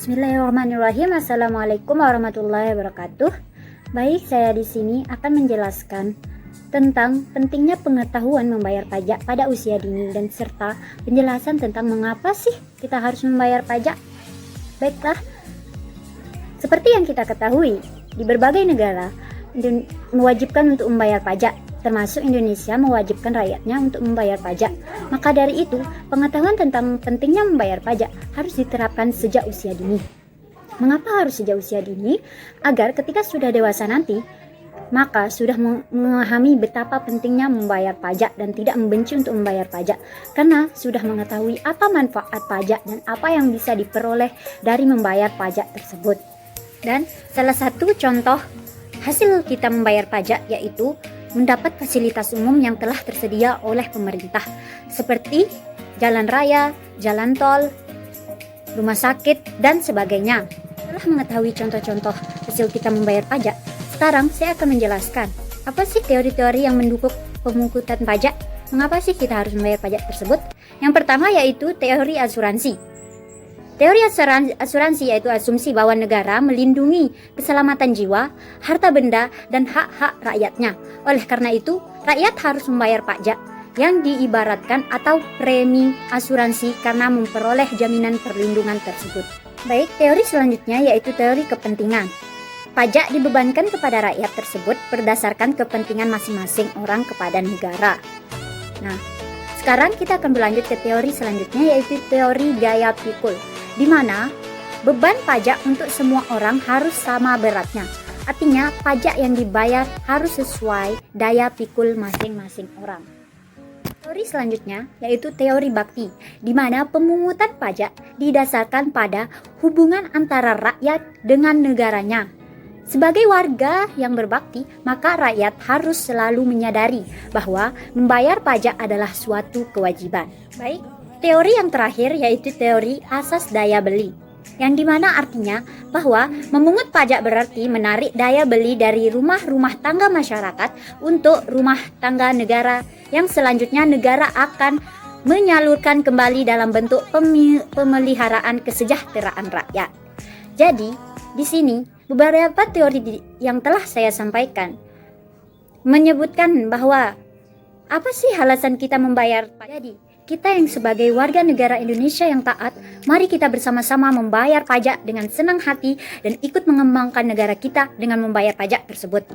Bismillahirrahmanirrahim. Assalamualaikum warahmatullahi wabarakatuh. Baik, saya di sini akan menjelaskan tentang pentingnya pengetahuan membayar pajak pada usia dini dan serta penjelasan tentang mengapa sih kita harus membayar pajak. Baiklah, seperti yang kita ketahui, di berbagai negara mewajibkan untuk membayar pajak, termasuk Indonesia mewajibkan rakyatnya untuk membayar pajak. Maka dari itu, pengetahuan tentang pentingnya membayar pajak harus diterapkan sejak usia dini. Mengapa harus sejak usia dini? Agar ketika sudah dewasa nanti, maka sudah memahami betapa pentingnya membayar pajak dan tidak membenci untuk membayar pajak, karena sudah mengetahui apa manfaat pajak dan apa yang bisa diperoleh dari membayar pajak tersebut. Dan salah satu contoh hasil kita membayar pajak yaitu mendapat fasilitas umum yang telah tersedia oleh pemerintah seperti jalan raya, jalan tol, rumah sakit, dan sebagainya. Setelah mengetahui contoh-contoh hasil kita membayar pajak, sekarang saya akan menjelaskan apa sih teori-teori yang mendukung pemungutan pajak. Mengapa sih kita harus membayar pajak tersebut? Yang pertama yaitu teori asuransi. Teori asuransi yaitu asumsi bahwa negara melindungi keselamatan jiwa, harta benda, dan hak-hak rakyatnya. Oleh karena itu, rakyat harus membayar pajak yang diibaratkan atau premi asuransi karena memperoleh jaminan perlindungan tersebut. Baik, teori selanjutnya yaitu teori kepentingan. Pajak dibebankan kepada rakyat tersebut berdasarkan kepentingan masing-masing orang kepada negara. Nah, sekarang kita akan berlanjut ke teori selanjutnya yaitu teori daya pikul, di mana beban pajak untuk semua orang harus sama beratnya. Artinya, pajak yang dibayar harus sesuai daya pikul masing-masing orang. Teori selanjutnya yaitu teori bakti, di mana pemungutan pajak didasarkan pada hubungan antara rakyat dengan negaranya. Sebagai warga yang berbakti, maka rakyat harus selalu menyadari bahwa membayar pajak adalah suatu kewajiban. Baik, teori yang terakhir yaitu teori asas daya beli, yang dimana artinya bahwa memungut pajak berarti menarik daya beli dari rumah-rumah tangga masyarakat untuk rumah tangga negara, yang selanjutnya negara akan menyalurkan kembali dalam bentuk pemeliharaan kesejahteraan rakyat. Jadi, di sini beberapa teori yang telah saya sampaikan menyebutkan bahwa apa sih alasan kita membayar pajak. Jadi, kita yang sebagai warga negara Indonesia yang taat, mari kita bersama-sama membayar pajak dengan senang hati dan ikut mengembangkan negara kita dengan membayar pajak tersebut.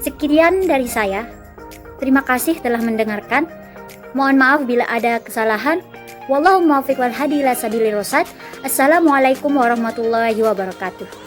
Sekian dari saya. Terima kasih telah mendengarkan. Mohon maaf bila ada kesalahan. Wallahu muwaffiq wal hadi ila sabilir rasyad. Assalamualaikum warahmatullahi wabarakatuh.